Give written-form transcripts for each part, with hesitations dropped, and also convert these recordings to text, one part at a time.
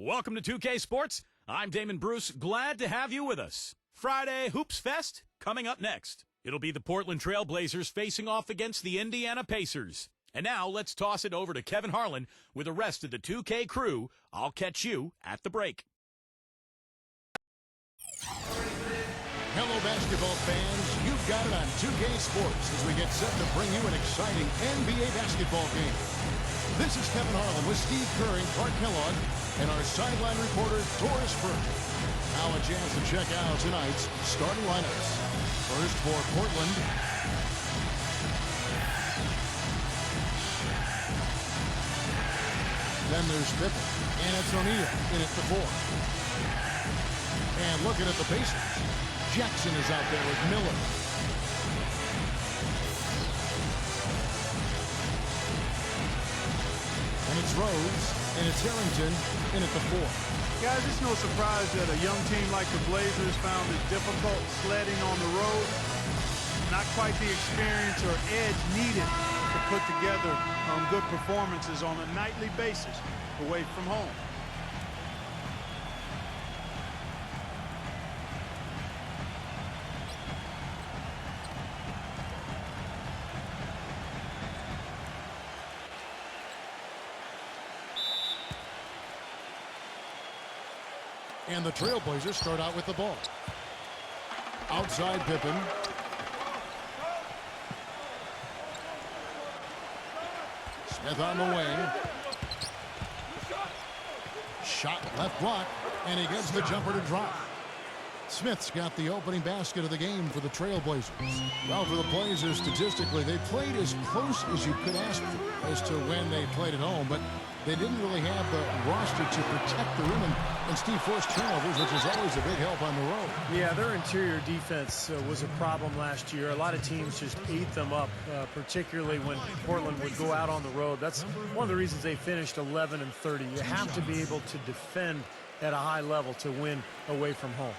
Welcome to 2K Sports. I'm Damon Bruce. Glad to have you with us. Friday Hoops Fest coming up next. It'll be the Portland Trail Blazers facing off against the Indiana Pacers. And now let's toss it over to Kevin Harlan with the rest of the 2K crew. I'll catch you at the break. Hello, basketball fans. You've got it on 2K Sports as we get set to bring you an exciting NBA basketball game. This is Kevin Harlan with Steve Kerr and Clark Kellogg and our sideline reporter, Doris Burke. Now a chance to check out tonight's starting lineups. First for Portland. Then there's Pippen, and it's O'Neal in at the 4. And looking at the Pacers, Jackson is out there with Miller. And it's Rose, and it's Harrington in at the 4. Guys, it's no surprise that a young team like the Blazers found it difficult sledding on the road. Not quite the experience or edge needed to put together good performances on a nightly basis away from home. And the Trailblazers start out with the ball. Outside Pippen. Smith on the wing. Shot left block, and he gets the jumper to drop. Smith's got the opening basket of the game for the Trailblazers. Well, for the Blazers, statistically, they played as close as you could ask for as to when they played at home, but they didn't really have the roster to protect the rim and Steve forced turnovers, which is always a big help on the road. Yeah, their interior defense was a problem last year. A lot of teams just ate them up, particularly when Portland would go out on the road. That's one of the reasons they finished 11-30. You have to be able to defend at a high level to win away from home.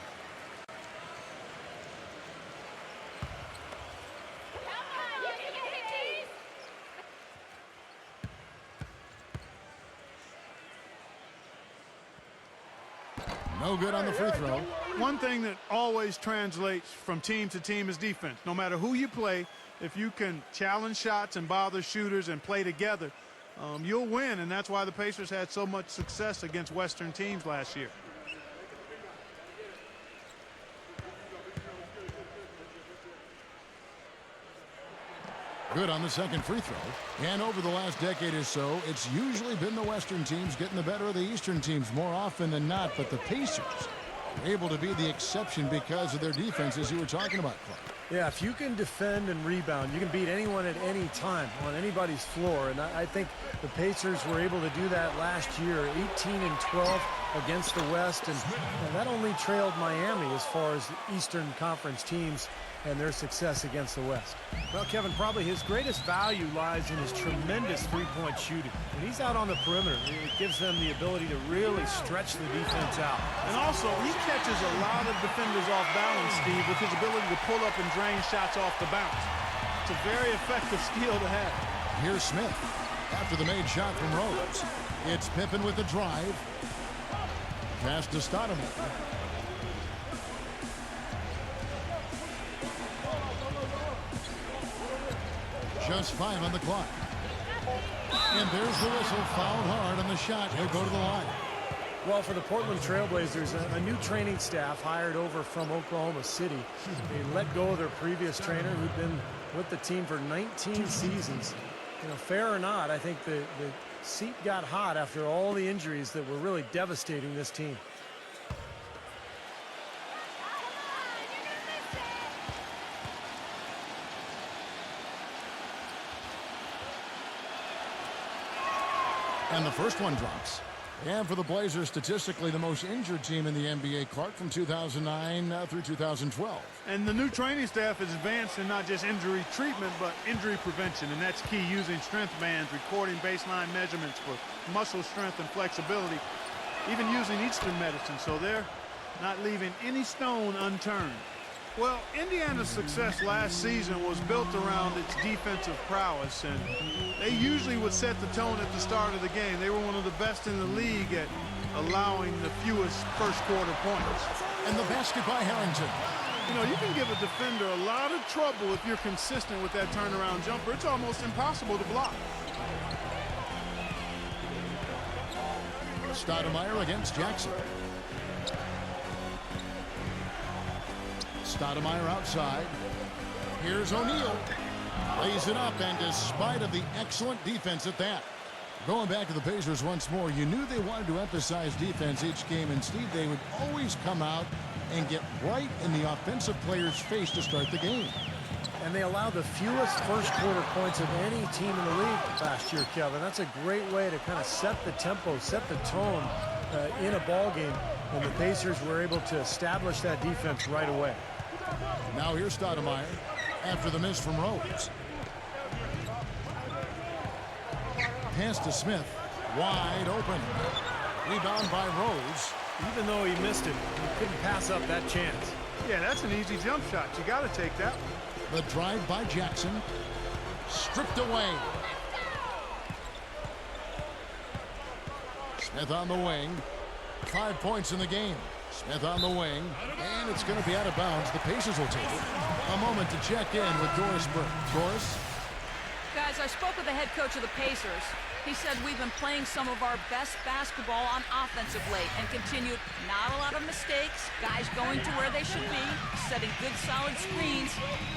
No good on the free throw. One thing that always translates from team to team is defense. No matter who you play, if you can challenge shots and bother shooters and play together, you'll win. And that's why the Pacers had so much success against Western teams last year. Good on the second free throw. And over the last decade or so, it's usually been the Western teams getting the better of the Eastern teams more often than not. But the Pacers are able to be the exception because of their defense, as you were talking about, Clark. Yeah, if you can defend and rebound, you can beat anyone at any time on anybody's floor. And I think the Pacers were able to do that last year, 18-12 against the West. And that only trailed Miami as far as the Eastern Conference teams and their success against the West. Well, Kevin, probably his greatest value lies in his tremendous three-point shooting. When he's out on the perimeter, it gives them the ability to really stretch the defense out. And also, he catches a lot of defenders off balance, Steve, with his ability to pull up and drain shots off the bounce. It's a very effective skill to have. Here's Smith after the made shot from Rose. It's Pippen with the drive. Pass to Stoudemire. Just 5 on the clock. And there's the whistle. Fouled hard on the shot. He'll go to the line. Well, for the Portland Trailblazers, a new training staff hired over from Oklahoma City. They let go of their previous trainer who'd been with the team for 19 seasons. You know, fair or not, I think the seat got hot after all the injuries that were really devastating this team. And the first one drops. And for the Blazers, statistically the most injured team in the NBA, Clark, from 2009 through 2012. And the new training staff is advanced in not just injury treatment, but injury prevention. And that's key, using strength bands, recording baseline measurements for muscle strength and flexibility, even using Eastern medicine. So they're not leaving any stone unturned. Well, Indiana's success last season was built around its defensive prowess, and they usually would set the tone at the start of the game. They were one of the best in the league at allowing the fewest first quarter points. And the basket by Harrington. You know, you can give a defender a lot of trouble if you're consistent with that turnaround jumper. It's almost impossible to block. Stoudemire against Jackson. Stoudemire outside. Here's O'Neal. Lays it up, and despite of the excellent defense at that. Going back to the Pacers once more, you knew they wanted to emphasize defense each game, and Steve, they would always come out and get right in the offensive player's face to start the game. And they allowed the fewest first quarter points of any team in the league last year, Kevin. That's a great way to kind of set the tempo, set the tone in a ball game, and the Pacers were able to establish that defense right away. Now here's Stoudemire after the miss from Rose. Pass to Smith, wide open. Rebound by Rose. Even though he missed it, he couldn't pass up that chance. Yeah, that's an easy jump shot. You got to take that. The drive by Jackson. Stripped away. Smith on the wing. 5 points in the game. Smith on the wing. And it's going to be out of bounds. The Pacers will take it. A moment to check in with Doris Burke. Doris? Guys, I spoke with the head coach of the Pacers. He said we've been playing some of our best basketball on offense of late and continued not a lot of mistakes, guys going to where they should be, setting good solid screens.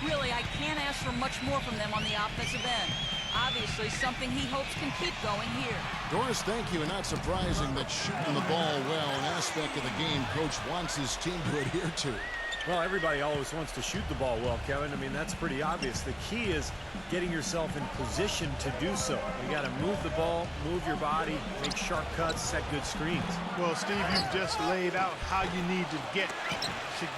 Really, I can't ask for much more from them on the offensive end. Obviously, something he hopes can keep going here. Doris, thank you. And not surprising that shooting the ball well, an aspect of the game Coach wants his team to adhere to. Well, everybody always wants to shoot the ball well, Kevin. I mean, that's pretty obvious. The key is getting yourself in position to do so. You got to move the ball, move your body, make sharp cuts, set good screens. Well, Steve, you've just laid out how you need to get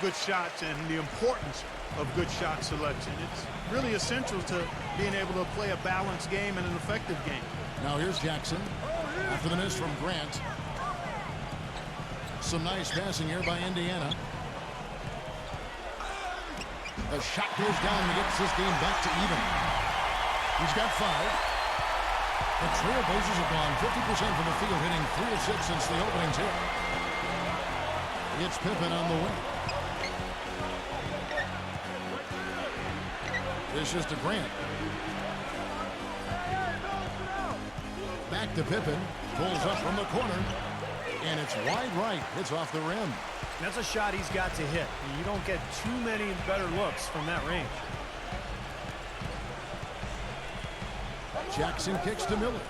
good shots and the importance of good shot selection. It's really essential to being able to play a balanced game and an effective game. Now here's Jackson after the miss from Grant. Some nice passing here by Indiana. The shot goes down and gets this game back to even. He's got 5. The Trailblazers have gone 50% from the field, hitting 3 of 6 since the opening tip. It's Pippen on the wing. This is to Grant. Back to Pippen. Pulls up from the corner. And it's wide right. It's off the rim. That's a shot he's got to hit. You don't get too many better looks from that range. Jackson kicks to Miller.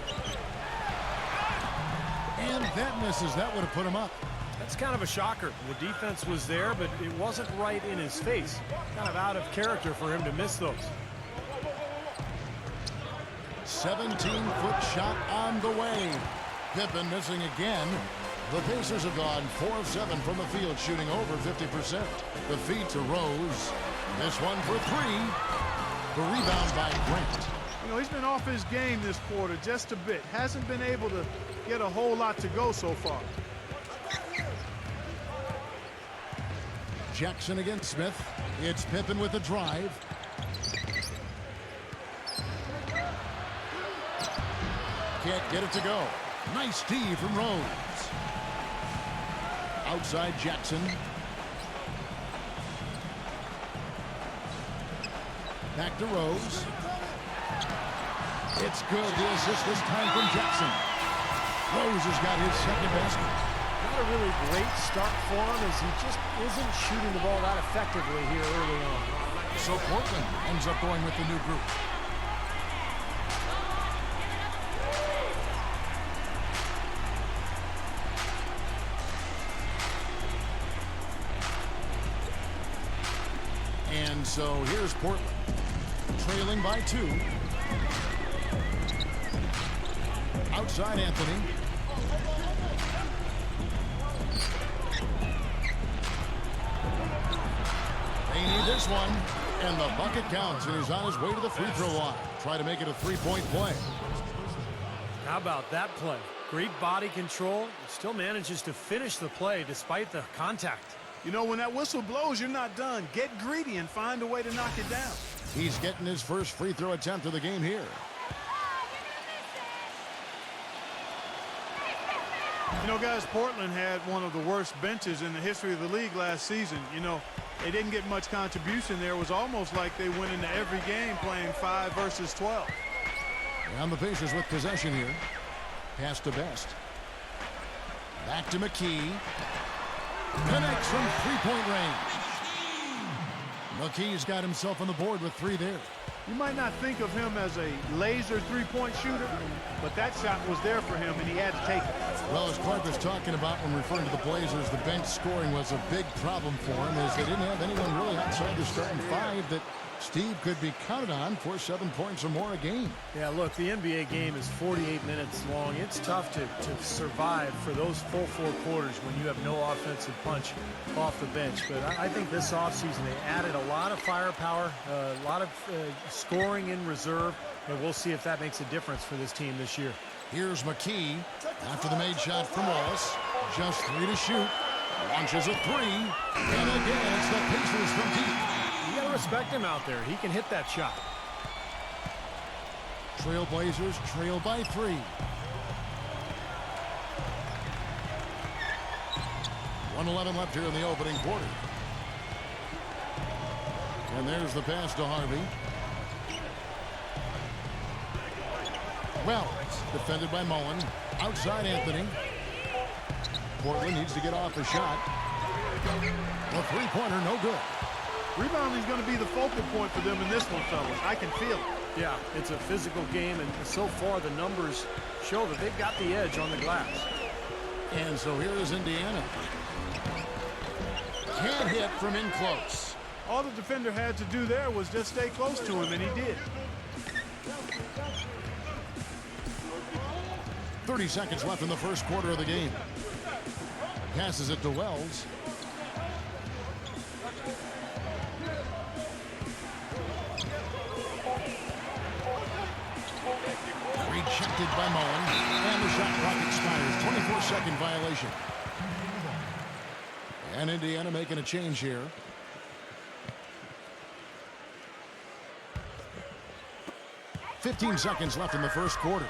And that misses. That would have put him up. That's kind of a shocker. The defense was there, but it wasn't right in his face. Kind of out of character for him to miss those. 17-foot shot on the way. Pippen missing again. The Pacers have gone 4 of 7 from the field, shooting over 50%. The feed to Rose. This one for 3. The rebound by Grant. You know, he's been off his game this quarter just a bit. Hasn't been able to get a whole lot to go so far. Jackson against Smith. It's Pippen with the drive. Can't get it to go. Nice D from Rose. Outside Jackson. Back to Rose. It's good. The assist this time from Jackson. Rose has got his second basket. Not a really great start for him as he just isn't shooting the ball that effectively here early on. So Portland ends up going with the new group. And so here's Portland, trailing by 2. Outside Anthony. They need this one, and the bucket counts, and he's on his way to the free throw line. Try to make it a 3-point play. How about that play? Great body control. Still manages to finish the play despite the contact. You know, when that whistle blows, you're not done. Get greedy and find a way to knock it down. He's getting his first free throw attempt of the game here. You know, guys, Portland had one of the worst benches in the history of the league last season. You know, they didn't get much contribution there. It was almost like they went into every game playing 5 versus 12. And the Pacers with possession here. Pass to Best. Back to McKee. Connects from three-point range. McKee's got himself on the board with 3 there. You might not think of him as a laser three-point shooter, but that shot was there for him, and he had to take it. Well, as Clark was talking about when referring to the Blazers, the bench scoring was a big problem for him, as they didn't have anyone really outside the starting 5 that Steve could be counted on for 7 points or more a game. Yeah, look, the NBA game is 48 minutes long. It's tough to survive for those full 4 quarters when you have no offensive punch off the bench. But I think this offseason they added a lot of firepower, a lot of scoring in reserve, and we'll see if that makes a difference for this team this year. Here's McKee after the made shot from Wallace. Just 3 to shoot. Launches a 3. And again, it's the Pacers from deep. You got to respect him out there. He can hit that shot. Trailblazers trail by 3. .111 left here in the opening quarter. And there's the pass to Harvey. Well, defended by Mullen. Outside Anthony. Portland needs to get off the shot. The three-pointer, no good. Rebounding is going to be the focal point for them in this one, fellas. I can feel it. Yeah, it's a physical game, and so far the numbers show that they've got the edge on the glass. And so here is Indiana. Can't hit from in close. All the defender had to do there was just stay close to him, and he did. 30 seconds left in the first quarter of the game. Passes it to Wells. Rejected by Mullen. And the shot clock expires. 24-second violation. And Indiana making a change here. .15 seconds left in the first quarter.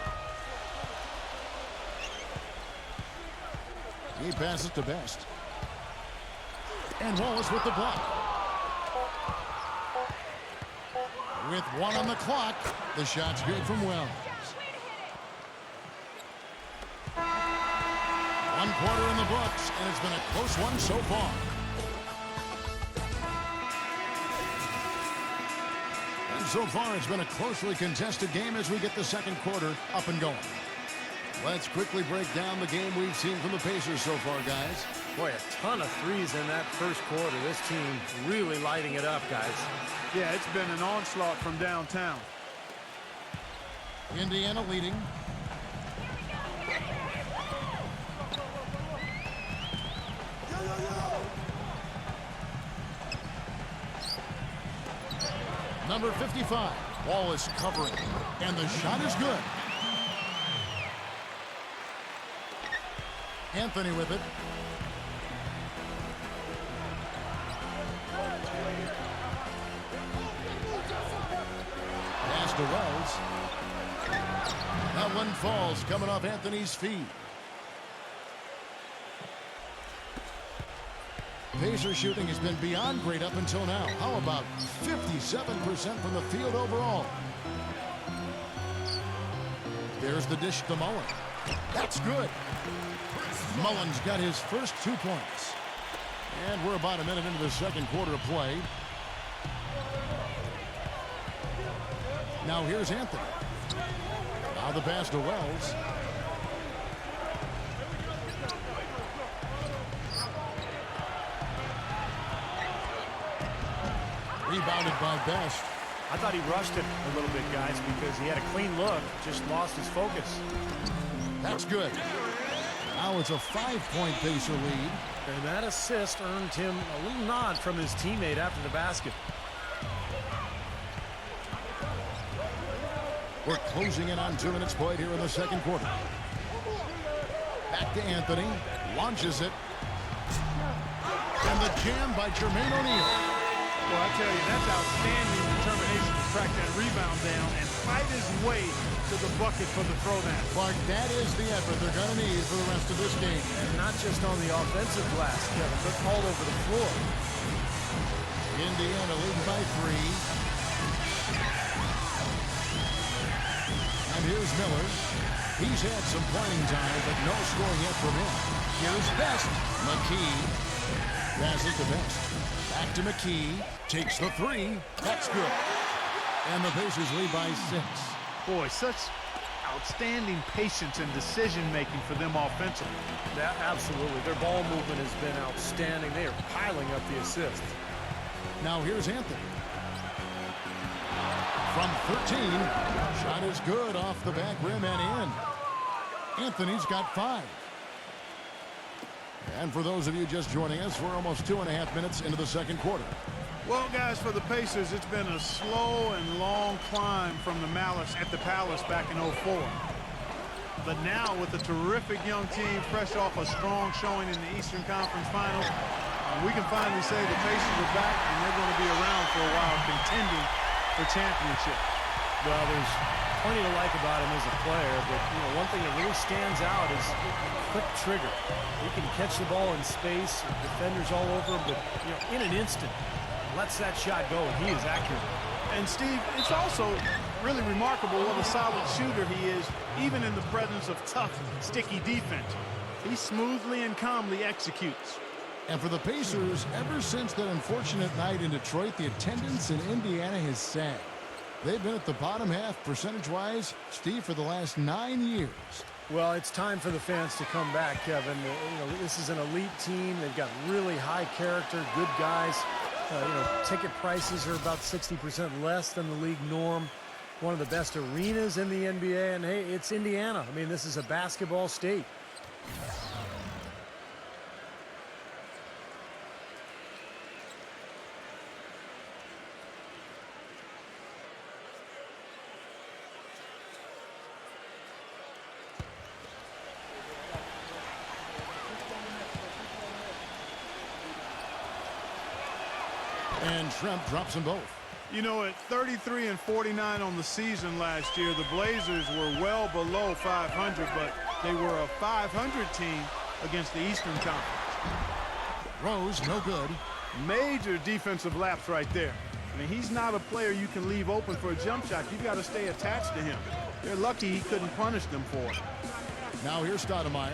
He passes to Best. And Wallace with the block. With 1 on the clock, the shot's good from Wells. 1 quarter in the books, and it's been a close one so far. And so far, it's been a closely contested game as we get the second quarter up and going. Let's quickly break down the game we've seen from the Pacers so far, guys. Boy, a ton of threes in that first quarter. This team really lighting it up, guys. Yeah, it's been an onslaught from downtown. Indiana leading. Number 55, Wallace covering, and the shot is good. Anthony with it. Pass to Wells. That one falls, coming off Anthony's feet. Pacer shooting has been beyond great up until now. How about 57% from the field overall? There's the dish to Mullen. That's good. Mullen's got his first 2 points. And we're about a minute into the second quarter of play. Now here's Anthony. Now the pass to Wells. Rebounded by Best. I thought he rushed it a little bit, guys, because he had a clean look, just lost his focus. That's good. Now it's a 5-point Pacer lead. And that assist earned him a little nod from his teammate after the basket. We're closing in on 2 minutes played here in the second quarter. Back to Anthony. Launches it. And the jam by Jermaine O'Neal. Well, I tell you, that's outstanding determination to track that rebound down and fight his way to the bucket for the throwdown. Clark, that is the effort they're going to need for the rest of this game. And not just on the offensive glass, Kevin, but all over the floor. Indiana leading by 3. And here's Miller. He's had some playing time, but no scoring yet from him. Here's Best. McKee passes to Best. Back to McKee. Takes the 3. That's good. And the Pacers lead by 6. Boy, such outstanding patience and decision-making for them offensively. Absolutely. Their ball movement has been outstanding. They are piling up the assists. Now here's Anthony. From 13. Shot is good off the back rim and in. Anthony's got 5. And for those of you just joining us, we're almost 2.5 minutes into the second quarter. Well, guys, for the Pacers, it's been a slow and long climb from the Malice at the Palace back in '04. But now, with a terrific young team fresh off a strong showing in the Eastern Conference Finals, we can finally say the Pacers are back, and they're going to be around for a while contending for championship. Well, there's plenty to like about him as a player, but one thing that really stands out is quick trigger. He can catch the ball in space, defenders all over him, but in an instant, lets that shot go, and he is accurate. And Steve, it's also really remarkable what a solid shooter he is, even in the presence of tough, sticky defense. He smoothly and calmly executes. And for the Pacers, ever since that unfortunate night in Detroit, the attendance in Indiana has sagged. They've been at the bottom half percentage-wise, Steve, for the last 9 years. Well, it's time for the fans to come back, Kevin. This is an elite team. They've got really high character, good guys. Ticket prices are about 60% less than the league norm. One of the best arenas in the NBA, and hey, it's Indiana. I mean, this is a basketball state. And Trump drops them both. At 33 and 49 on the season last year, the Blazers were well below 500, but they were a 500 team against the Eastern Conference. Rose, no good. Major defensive lapse right there. I mean, he's not a player you can leave open for a jump shot. You got to stay attached to him. They're lucky he couldn't punish them for it. Now here's Stoudemire.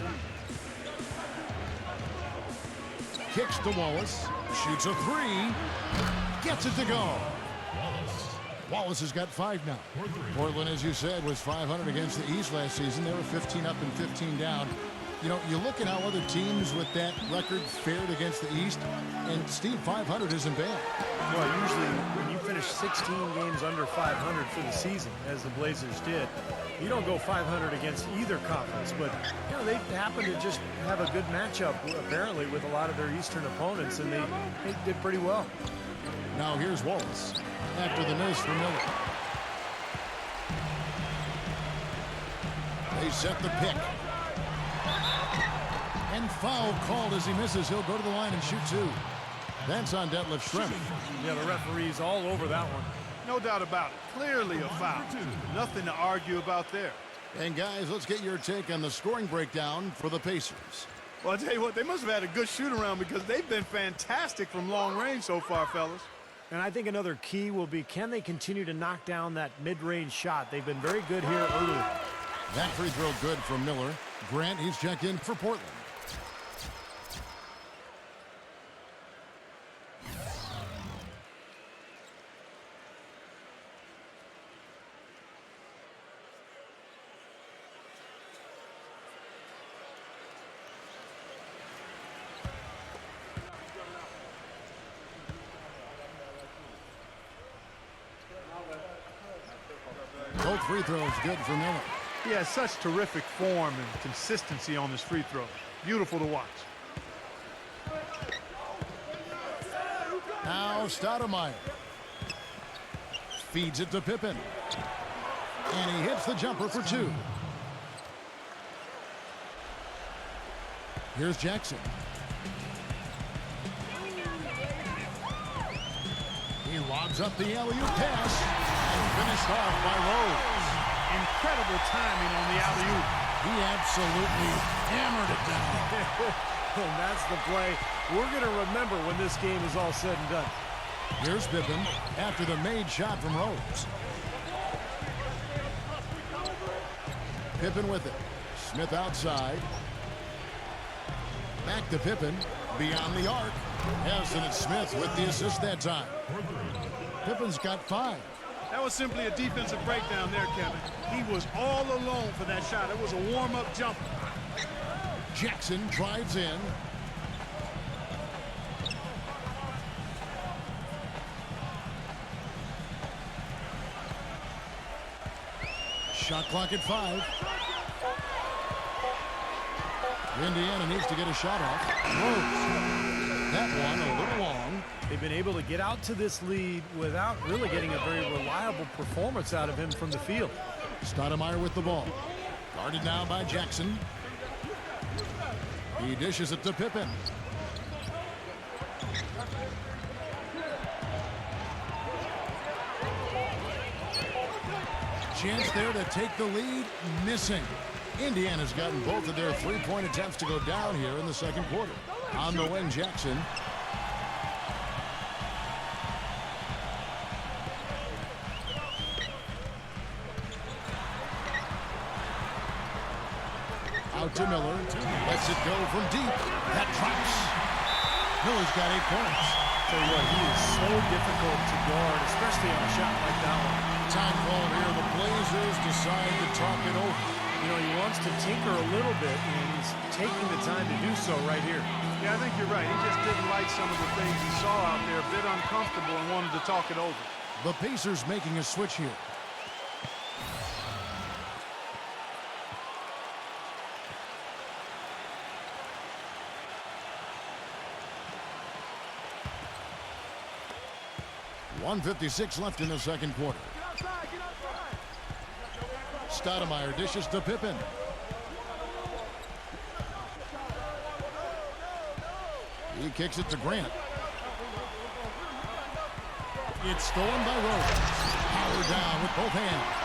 Kicks to Wallace. Shoots a 3. Gets it to go. Wallace has got 5 now. Portland, as you said, was 500 against the East last season. They were 15 up and 15 down. You look at how other teams with that record fared against the East, and Steve, 500 isn't bad. Well, usually when you finish 16 games under 500 for the season, as the Blazers did, you don't go 500 against either conference. But, they happen to just have a good matchup, apparently, with a lot of their Eastern opponents, and they did pretty well. Now here's Wallace after the miss from Miller. They set the pick. And foul called as he misses. He'll go to the line and shoot 2. That's on Detlef Schrempf. Yeah, the referee's all over that one. No doubt about it. Clearly a foul. Nothing to argue about there. And guys, let's get your take on the scoring breakdown for the Pacers. Well, I'll tell you what, they must have had a good shoot-around because they've been fantastic from long range so far, fellas. And I think another key will be, can they continue to knock down that mid-range shot? They've been very good here early. That free throw good from Miller. Grant, he's checked in for Portland. Both free throws good for Miller. He has such terrific form and consistency on his free throw. Beautiful to watch. Now Stoudemire. Feeds it to Pippen. And he hits the jumper for 2. Here's Jackson. He lobs up the alley-oop pass and finished off by Lowe. Incredible timing on the alley-oop. He absolutely hammered it down. And that's the play we're going to remember when this game is all said and done. Here's Pippen after the made shot from Rose. Pippen with it. Smith outside. Back to Pippen. Beyond the arc. Hasn't it Smith with the assist that time. Pippen's got 5. That was simply a defensive breakdown there, Kevin. He was all alone for that shot. It was a warm-up jumper. Jackson drives in. Shot clock at 5. Indiana needs to get a shot off. Rose. That one a little long. They've been able to get out to this lead without really getting a very reliable performance out of him from the field. Stoudemire with the ball. Guarded now by Jackson. He dishes it to Pippen. Chance there to take the lead. Missing. Indiana's gotten both of their three-point attempts to go down here in the second quarter. On the wing, Jackson. Out to Miller. Lets it go from deep. That drops. Miller's got 8 points. Tell you what, he is so difficult to guard, especially on a shot like that one. Time call here. The Blazers decide to talk it over. You know, he wants to tinker a little bit, and he's taking the time to do so right here. Yeah, I think you're right. He just didn't like some of the things he saw out there, a bit uncomfortable, and wanted to talk it over. The Pacers making a switch here. .156 left in the second quarter. Stoudemire dishes to Pippen. He kicks it to Grant. It's stolen by Rose. Power down with both hands.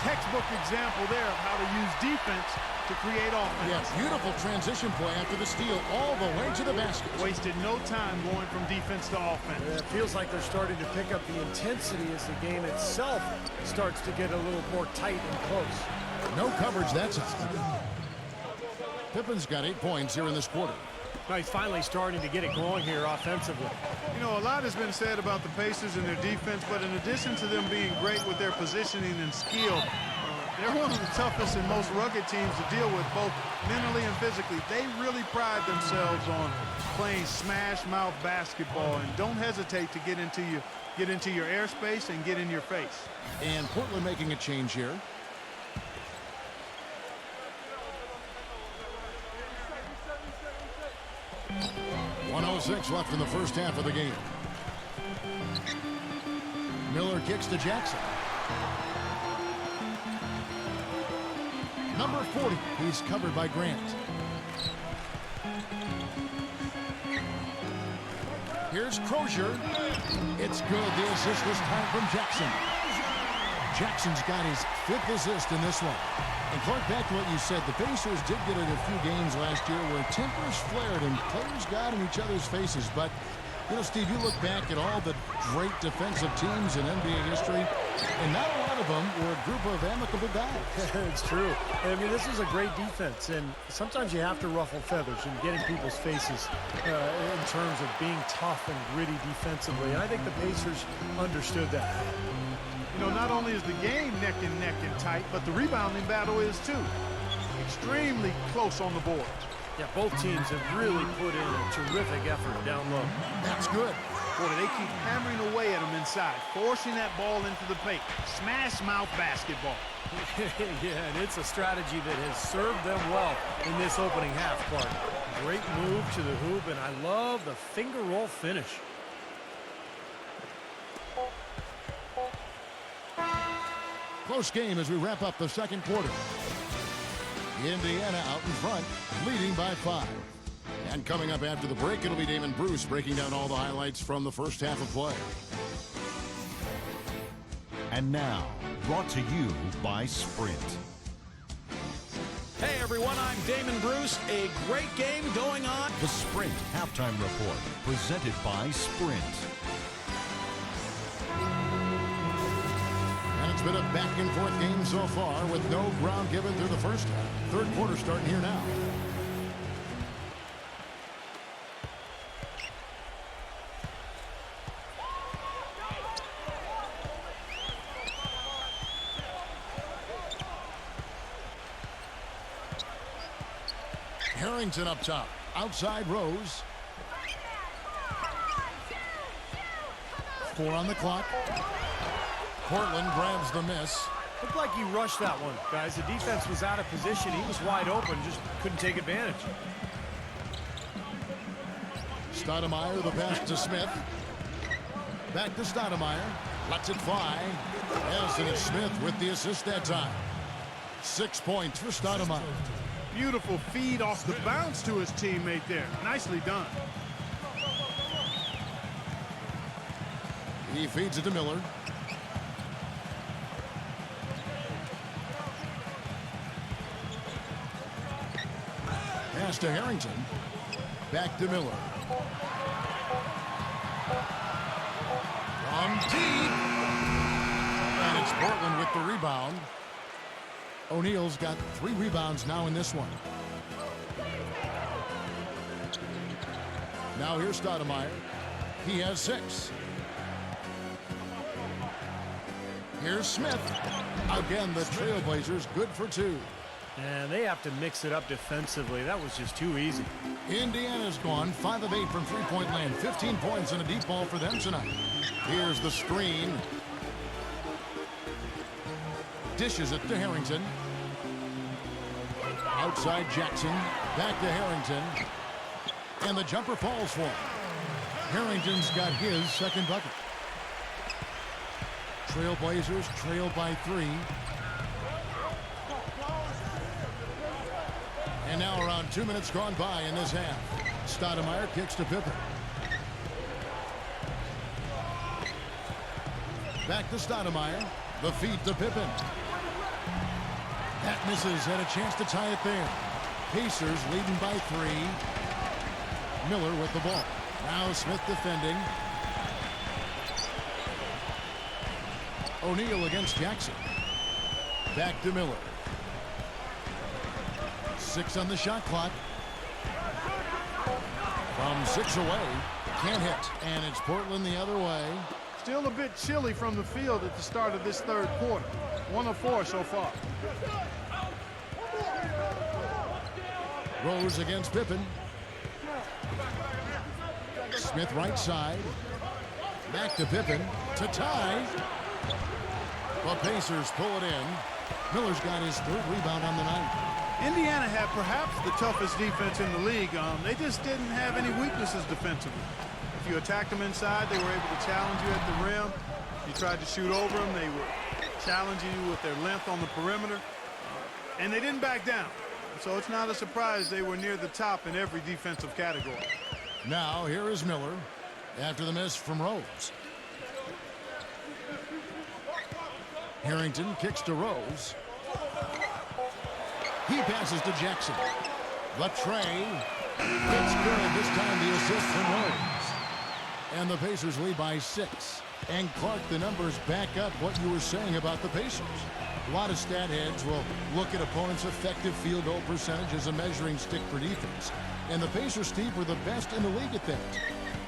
Textbook example there of how to use defense to create offense. Yes, beautiful transition play after the steal all the way to the basket. Wasted no time going from defense to offense. It feels like they're starting to pick up the intensity as the game itself starts to get a little more tight and close. No coverage that time. Pippen's got 8 points here in this quarter. Now he's finally starting to get it going here offensively. You know, a lot has been said about the Pacers and their defense, but in addition to them being great with their positioning and skill, they're one of the toughest and most rugged teams to deal with, both mentally and physically. They really pride themselves on playing smash-mouth basketball and don't hesitate to get into your airspace and get in your face. And Portland making a change here. .106 left in the first half of the game. Miller kicks to Jackson. Number 40. He's covered by Grant. Here's Crozier. It's good. The assist this time from Jackson. Jackson's got his 5th assist in this one. And Clark, back to what you said, the Pacers did get in a few games last year where tempers flared and players got in each other's faces. But, you know, Steve, you look back at all the great defensive teams in NBA history, and not a lot of them were a group of amicable guys. It's true. I mean, this is a great defense, and sometimes you have to ruffle feathers and get in people's faces in terms of being tough and gritty defensively. And I think the Pacers understood that. You know, not only is the game neck and tight, but the rebounding battle is too. Extremely close on the board. Yeah, both teams have really put in a terrific effort down low. That's good. Boy, they keep hammering away at them inside, forcing that ball into the paint. Smash mouth basketball. Yeah, and it's a strategy that has served them well in this opening half, Clark. Great move to the hoop, and I love the finger roll finish. Close game as we wrap up the second quarter. Indiana out in front, leading by 5. And coming up after the break, it'll be Damon Bruce breaking down all the highlights from the first half of play. And now, Brought to you by Sprint. Hey everyone, I'm Damon Bruce. A great game going on. The Sprint Halftime Report, presented by Sprint. And it's been a back-and-forth game so far with no ground given through the first half. Third quarter starting here now. Harrington up top. Outside Rose. 4 on the clock. Portland grabs the miss. Looked like he rushed that one, guys. The defense was out of position. He was wide open, just couldn't take advantage. Stoudemire, the pass to Smith. Back to Stoudemire. Lets it fly. Yes, and it's Smith with the assist that time. 6 points for Stoudemire. Beautiful feed off the bounce to his teammate there. Nicely done. He feeds it to Miller. Pass to Harrington. Back to Miller. From deep. And it's Portland with the rebound. O'Neal's got 3 rebounds now in this one. Now here's Stoudemire. He has 6. Here's Smith. Again, the Trailblazers good for 2. And they have to mix it up defensively. That was just too easy. Indiana's gone 5 of 8 from three-point land. 15 points and a deep ball for them tonight. Here's the screen. Dishes it to Harrington. Outside Jackson. Back to Harrington. And the jumper falls for him. Harrington's got his second bucket. Trailblazers trail by 3. And now around 2 minutes gone by in this half. Stoudemire kicks to Pippen. Back to Stoudemire. The feed to Pippen. That misses, and a chance to tie it there. Pacers leading by 3. Miller with the ball. Now Smith defending. O'Neal against Jackson. Back to Miller. 6 on the shot clock. From 6 away. Can't hit. And it's Portland the other way. Still a bit chilly from the field at the start of this third quarter. 1 of 4 so far. Rose against Pippen. Smith right side. Back to Pippen. To tie. The Pacers pull it in. Miller's got his 3rd rebound on the night. Indiana had perhaps the toughest defense in the league. They just didn't have any weaknesses defensively. If you attacked them inside, they were able to challenge you at the rim. You tried to shoot over them, they were challenging you with their length on the perimeter. And they didn't back down. So it's not a surprise they were near the top in every defensive category. Now here is Miller after the miss from Rose. Harrington kicks to Rose. He passes to Jackson. The tray. It's good. This time the assist from Rose. And the Pacers lead by 6. And Clark, the numbers back up what you were saying about the Pacers. A lot of stat heads will look at opponents' effective field goal percentage as a measuring stick for defense. And the Pacers, Steve, were the best in the league at that.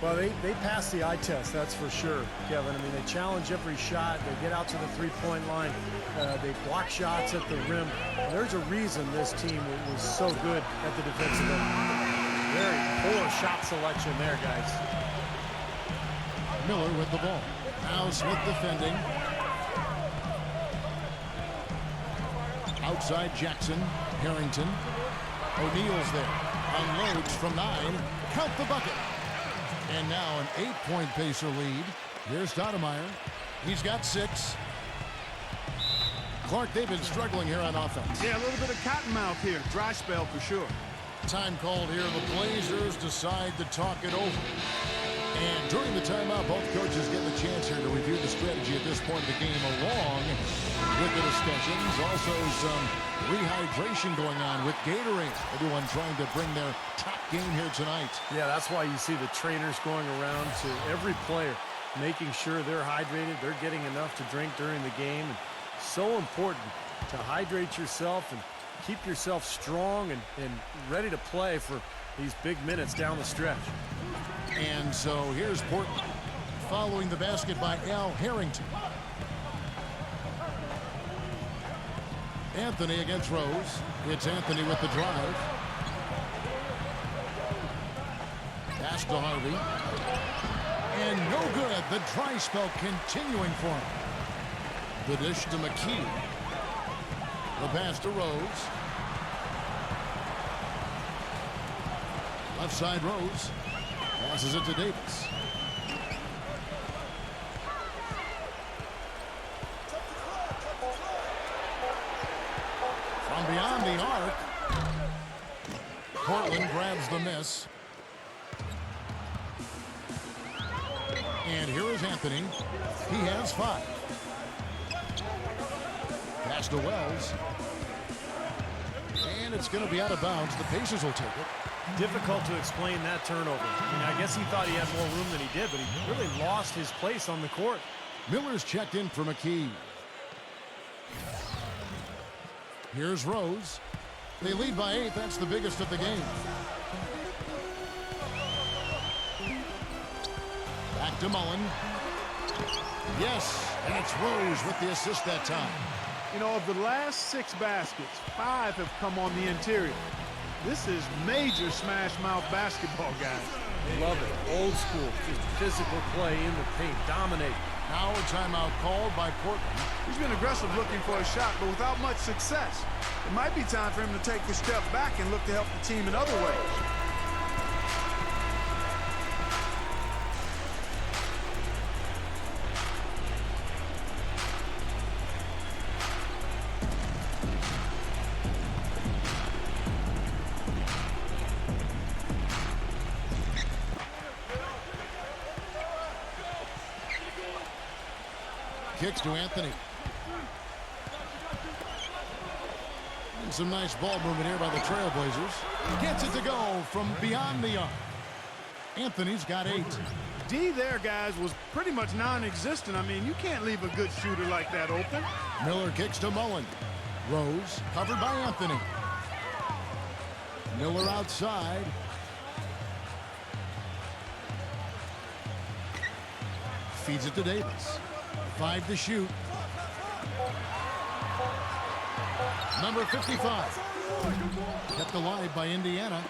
Well, they passed the eye test, that's for sure, Kevin. I mean, they challenge every shot. They get out to the three-point line. They block shots at the rim. There's a reason this team was so good at the defensive end. Very poor shot selection there, guys. Miller with the ball. Now Smith defending. Outside Jackson. Harrington. O'Neal's there. Unloads from 9. Count the bucket. And now an 8-point Pacer lead. Here's Stoudemire. He's got 6. Clark, they've been struggling here on offense. Yeah, a little bit of cottonmouth here. Dry spell for sure. Time called here. The Blazers decide to talk it over. And during the timeout, both coaches get the chance here to review the strategy at this point of the game along with the discussions. Also some rehydration going on with Gatorade. Everyone trying to bring their top game here tonight. Yeah, that's why you see the trainers going around to every player, making sure they're hydrated, they're getting enough to drink during the game. And so important to hydrate yourself and keep yourself strong and ready to play for these big minutes down the stretch. And so here's Portland following the basket by Al Harrington. Anthony against Rose. It's Anthony with the drive. Pass to Harvey. And no good. The dry spell continuing for him. The dish to McKee. The pass to Rose. Left side Rose. Passes it to Davis. From beyond the arc. Portland grabs the miss. And here is Anthony. He has 5. Pass to Wells. And it's going to be out of bounds. The Pacers will take it. Difficult to explain that turnover. I mean, I guess he thought he had more room than he did, but he really lost his place on the court. Miller's checked in for McKee. Here's Rose. They lead by 8. That's the biggest of the game. Back to Mullen. Yes, and it's Rose with the assist that time. You know, of the last 6 baskets, 5 have come on the interior. This is major smash-mouth basketball, guys. Love it. Old school. Just physical play in the paint. Dominate. Now a timeout called by Portland. He's been aggressive looking for a shot, but without much success. It might be time for him to take a step back and look to help the team in other ways. Kicks to Anthony. And some nice ball movement here by the Trailblazers. Gets it to go from beyond the arc. Anthony's got 8. D there, guys, was pretty much non-existent. I mean, you can't leave a good shooter like that open. Miller kicks to Mullen. Rose covered by Anthony. Miller outside. Feeds it to Davis. 5 to shoot. Number 55. Kept alive by Indiana.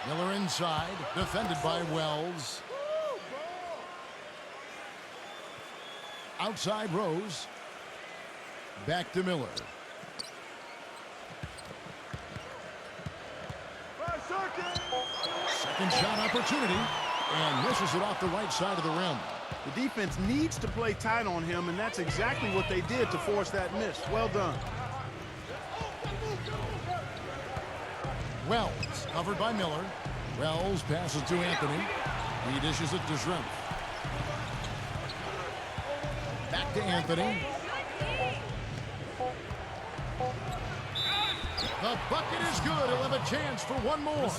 Miller inside. Defended by Wells. Outside Rose. Back to Miller. Second shot opportunity. And misses it off the right side of the rim. The defense needs to play tight on him, and that's exactly what they did to force that miss. Well done. Wells covered by Miller. Wells passes to Anthony. He dishes it to Shrimp. Back to Anthony. The bucket is good. He'll have a chance for one more.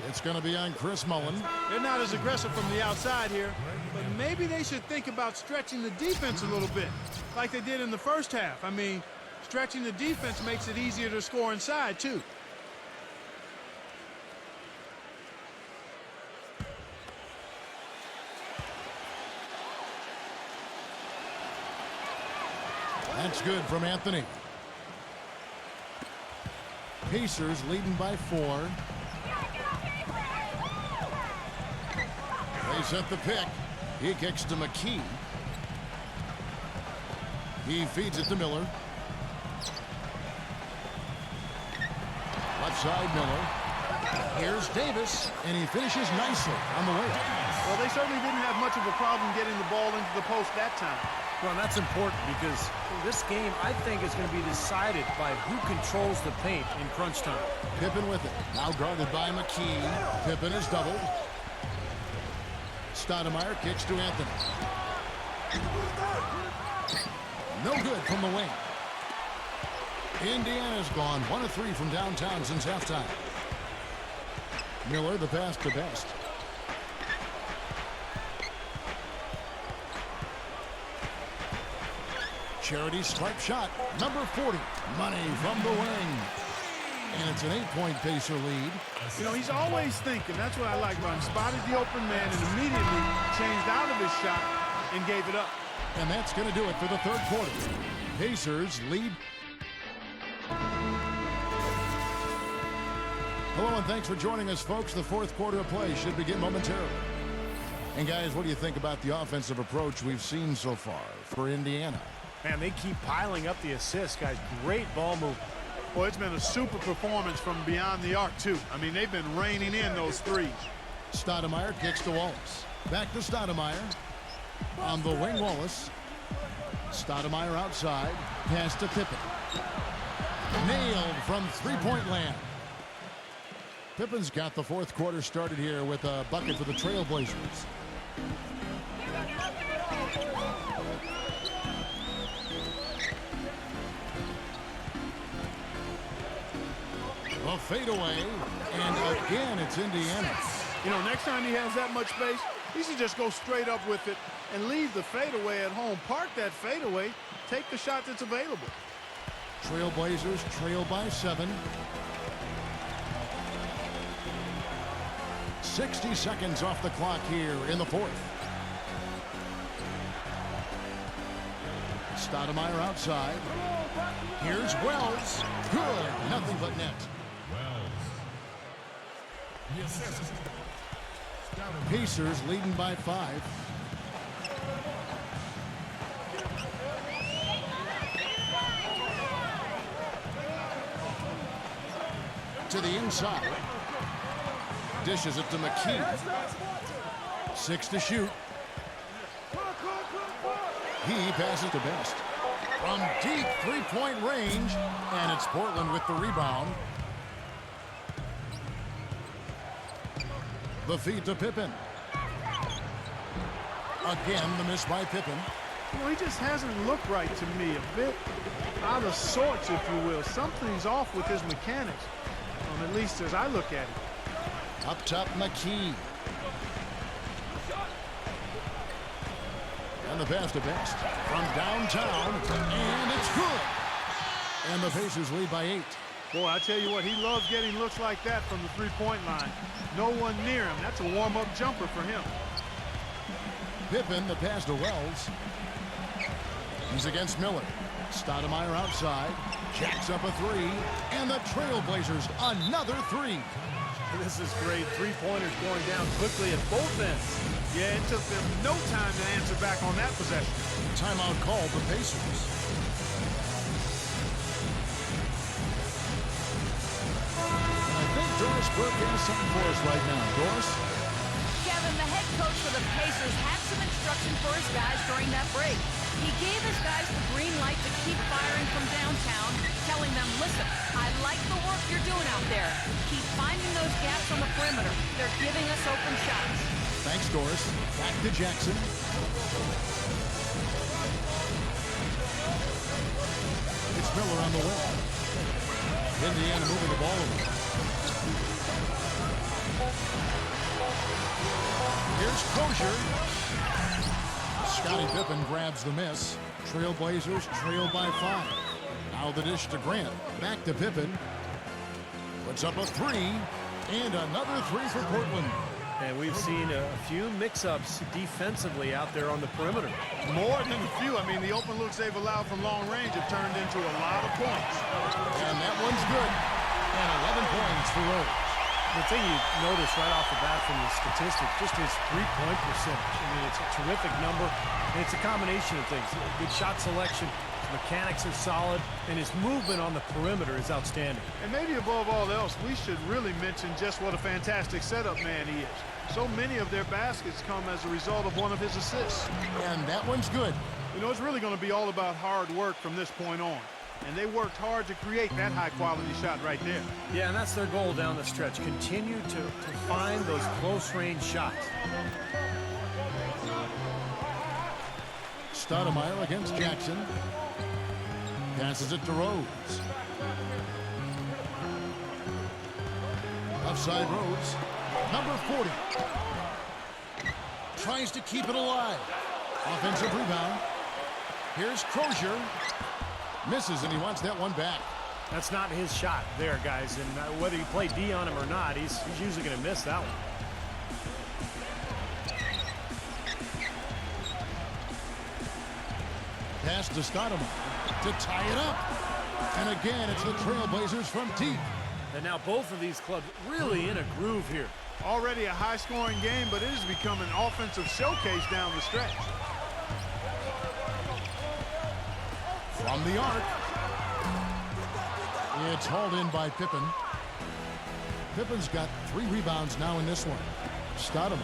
It's going to be on Chris Mullen. They're not as aggressive from the outside here, but maybe they should think about stretching the defense a little bit, like they did in the first half. I mean, stretching the defense makes it easier to score inside, too. That's good from Anthony. Pacers leading by 4. They set the pick. He kicks to McKee. He feeds it to Miller. Left side Miller. Here's Davis, and he finishes nicely on the way. Well, they certainly didn't have much of a problem getting the ball into the post that time. Well, and that's important because this game, I think, is going to be decided by who controls the paint in crunch time. Pippen with it. Now guarded by McKee. Pippen is doubled. Stoudemire kicks to Anthony. No good from the wing. Indiana's gone 1 of 3 from downtown since halftime. Miller the pass to Best. Charity stripe shot, number 40. Money from the wing. And it's an 8-point Pacer lead. You know, he's always thinking. That's what I like about him. Spotted the open man and immediately changed out of his shot and gave it up. And that's going to do it for the third quarter. Pacers lead. Hello and thanks for joining us, folks. The fourth quarter of play should begin momentarily. And guys, what do you think about the offensive approach we've seen so far for Indiana? Man, they keep piling up the assists, guys. Great ball movement. Boy, it's been a super performance from beyond the arc, too. I mean, they've been raining in those threes. Stoudemire kicks to Wallace. Back to Stoudemire. On the wing, Wallace. Stoudemire outside. Pass to Pippen. Nailed from three-point land. Pippen's got the fourth quarter started here with a bucket for the Trailblazers. A fadeaway, and again it's Indiana. You know, next time he has that much space, he should just go straight up with it and leave the fadeaway at home. Park that fadeaway, take the shot that's available. Trailblazers trail by 7. 60 seconds off the clock here in the fourth. Stoudemire outside. Here's Wells. Good. Nothing but net. Pacers leading by 5. To the inside. Dishes it to McKee. 6 to shoot. He passes to Best. From deep three-point range, and it's Portland with the rebound. The feed to Pippen. Again, the miss by Pippen. Well, he just hasn't looked right to me. A bit out of sorts, if you will. Something's off with his mechanics, at least as I look at it. Up top, McKee. And the pass to Best. From downtown, and it's good. And the Pacers lead by 8. Boy, I tell you what, he loves getting looks like that from the three-point line. No one near him. That's a warm-up jumper for him. Pippen, the pass to Wells. He's against Miller. Stoudemire outside. Jacks up a 3. And the Trailblazers, another 3. This is great. Three-pointers going down quickly at both ends. Yeah, it took them no time to answer back on that possession. Timeout called the Pacers. I think Doris Burke has something for us right now. Doris? Kevin, the head coach for the Pacers had some instruction for his guys during that break. He gave his guys the green light to keep firing from downtown, telling them, listen, I like the work you're doing out there. Keep finding those gaps on the perimeter. They're giving us open shots. Thanks, Doris. Back to Jackson. It's Miller on the wing. Indiana moving the ball over. Here's Crozier. Scottie Pippen grabs the miss. Trailblazers trail by 5. Now the dish to Grant. Back to Pippen. Puts up a 3. And another 3 for Portland. And we've seen a few mix-ups defensively out there on the perimeter. More than a few. I mean, the open looks they've allowed from long range have turned into a lot of points. And that one's good. And 11 points for Rose. The thing you notice right off the bat from the statistics, just his three-point percentage. I mean, it's a terrific number, and it's a combination of things. Good shot selection, his mechanics are solid, and his movement on the perimeter is outstanding. And maybe above all else, we should really mention just what a fantastic setup man he is. So many of their baskets come as a result of one of his assists. And that one's good. You know, it's really going to be all about hard work from this point on. And they worked hard to create that high-quality shot right there. Yeah, and that's their goal down the stretch. Continue to find those close-range shots. Stoudemire against Jackson. Passes it to Rhodes. Offside Rhodes. Number 40. Tries to keep it alive. Offensive rebound. Here's Crozier. Misses, and he wants that one back. That's not his shot there, guys. And whether you play D on him or not, he's usually going to miss that one. Pass to Stoudemire to tie it up. And again, it's the Trailblazers from deep. And now both of these clubs really in a groove here. Already a high-scoring game, but it has become an offensive showcase down the stretch. From the arc. It's hauled in by Pippen. Pippen's got 3 rebounds now in this one. Stoudemire.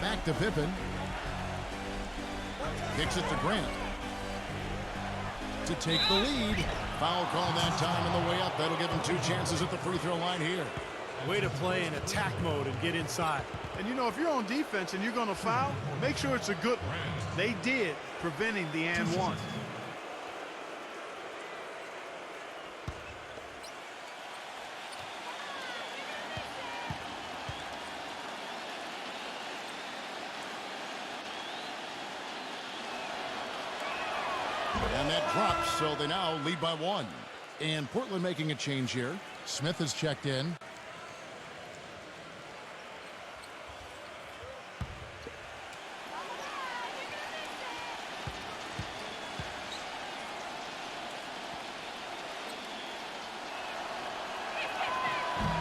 Back to Pippen. Kicks it to Grant. To take the lead. Foul call that time on the way up. That'll give him 2 chances at the free throw line here. Way to play in attack mode and get inside. And you know, if you're on defense and you're going to foul, make sure it's a good one. They did, preventing the and one. And that drops, so they now lead by 1. And Portland making a change here. Smith has checked in.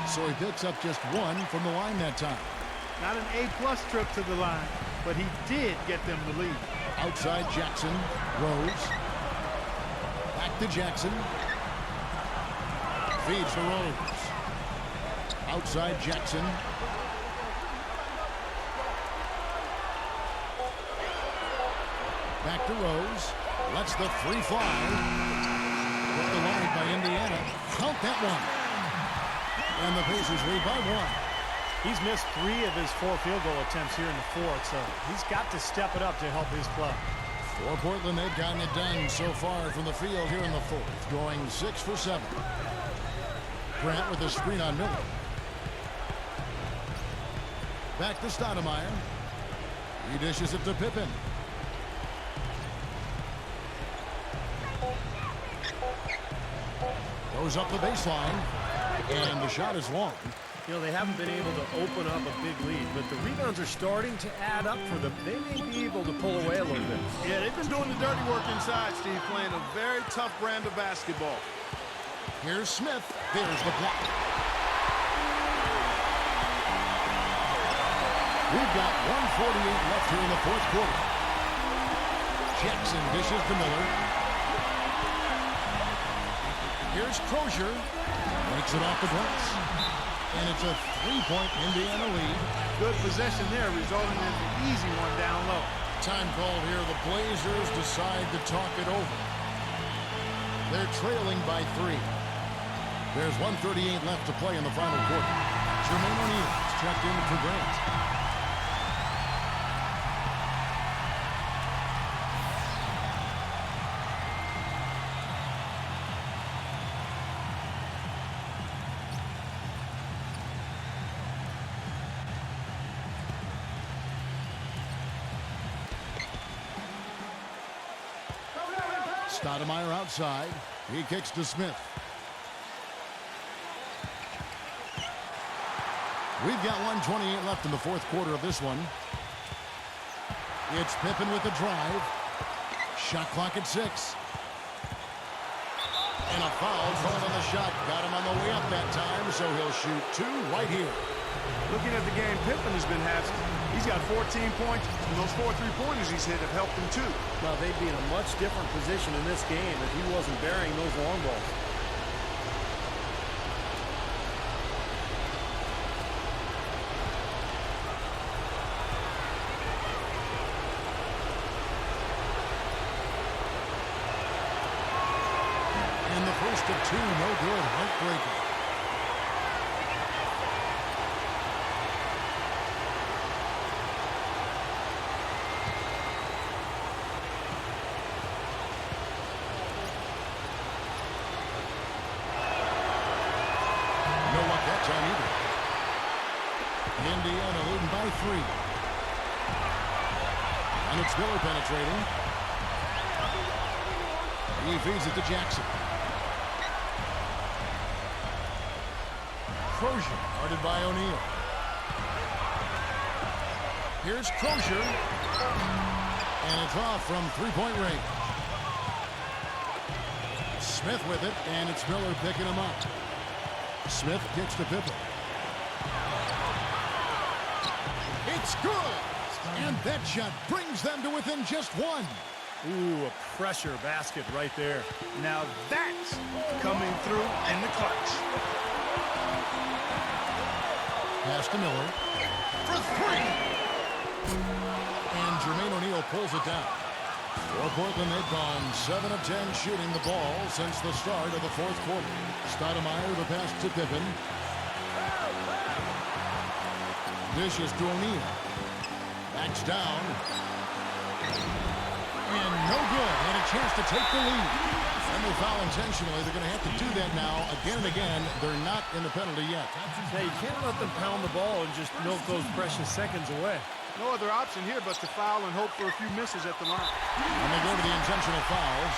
So he picks up just 1 from the line that time. Not an A-plus trip to the line, but he did get them the lead. Outside Jackson. Rose. Back to Jackson. Feeds to Rose. Outside Jackson. Back to Rose. Lets the 3 fly. Put the line by Indiana. Count that one. And the Pacers lead by 1. He's missed 3 of his 4 field goal attempts here in the fourth, so he's got to step it up to help his club. For Portland, they've gotten it done so far from the field here in the fourth, going 6 for 7. Grant with a screen on Miller. Back to Stoudemire. He dishes it to Pippen. Goes up the baseline, and the shot is long. You know, they haven't been able to open up a big lead, but the rebounds are starting to add up for them. They may be able to pull away a little bit. Yeah, they've been doing the dirty work inside, Steve, playing a very tough brand of basketball. Here's Smith. There's the block. We've got 1:48 left here in the fourth quarter. Jackson dishes to Miller. Here's Crozier. Makes it off the glass. And it's a 3-point Indiana lead. Good possession there, resulting in an easy one down low. Time called here. The Blazers decide to talk it over. They're trailing by 3. There's 1:38 left to play in the final quarter. Jermaine O'Neal is checked in for Grant. Stoudemire outside. He kicks to Smith. We've got 1:28 left in the fourth quarter of this one. It's Pippen with the drive. Shot clock at 6. And a foul called on the shot. Got him on the way up that time, so he'll shoot 2 right here. Looking at the game Pippen has been having, he's got 14 points, and those 4 3-pointers he's hit have helped him too. Now, they'd be in a much different position in this game if he wasn't burying those long balls. of two, no good. Heartbreaker. No luck that time either. Indiana leading by 3. And it's Miller penetrating. He feeds it to Jackson. Crozier, guarded by O'Neal. Here's Crozier. And it's off from three-point range. Smith with it, and it's Miller picking him up. Smith kicks to Pippen. It's good! And that shot brings them to within just one. Ooh, a pressure basket right there. Now that's coming through in the clutch. Pass to Miller. For 3! And Jermaine O'Neal pulls it down. For Portland, they've gone 7 of 10 shooting the ball since the start of the fourth quarter. Stoudemire, the pass to Pippen. Dishes to O'Neal. Backs down. And no good. And a chance to take the lead. And they foul intentionally. They're going to have to do that now again and again. They're not in the penalty yet. Hey, you can't let them pound the ball and just milk those precious seconds away. No other option here but to foul and hope for a few misses at the line. And they go to the intentional fouls.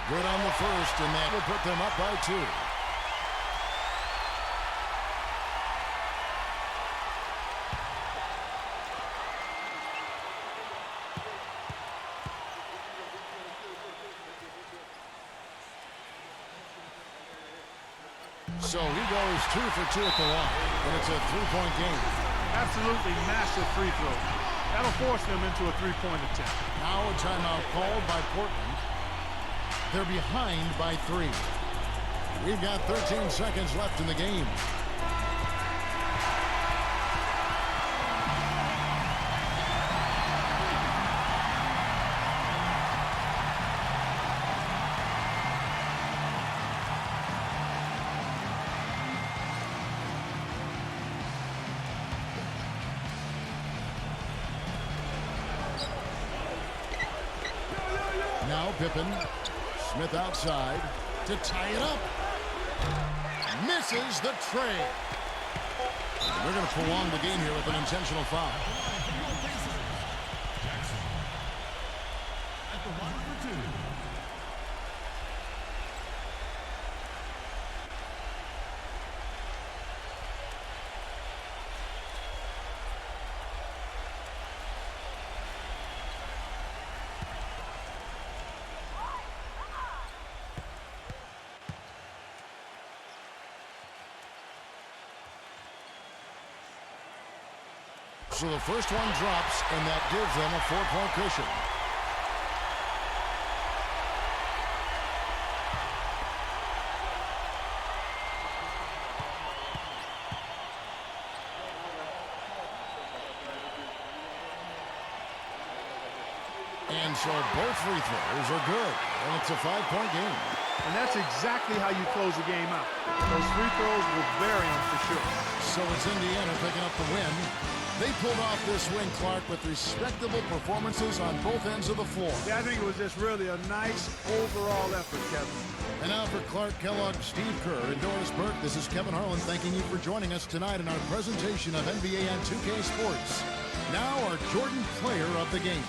Good on the first, and that will put them up by 2. So he goes 2 for 2 at the line, and it's a three-point game. Absolutely massive free throw. That'll force them into a three-point attempt. Now a timeout called by Portland. They're behind by 3. We've got 13 seconds left in the game. Now Pippen. Smith outside to tie it up. Misses the trade. They're going to prolong the game here with an intentional foul. At the line for 2. So the first one drops, and that gives them a 4-point cushion. And so both free throws are good, and it's a 5-point game. And that's exactly how you close the game out. Those free throws will bury them for sure. So it's Indiana picking up the win. They pulled off this win, Clark, with respectable performances on both ends of the floor. Yeah, I think it was just really a nice overall effort, Kevin. And now for Clark Kellogg, Steve Kerr, and Doris Burke, this is Kevin Harlan thanking you for joining us tonight in our presentation of NBA and 2K Sports. Now our Jordan Player of the Game.